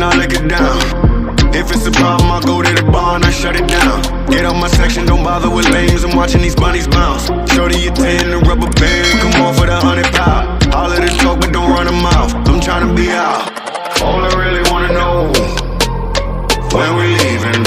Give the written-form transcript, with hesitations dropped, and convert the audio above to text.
I lick it down. If it's a problem, I'll go to the bar and I shut it down. Get out my section, don't bother with lames. I'm watching these bunnies bounce. Shorty, you 10, the rubber band, come on for the 100 pound. All of the talk, but don't run a mouth. I'm tryna be out. All I really wanna know, when we leaving.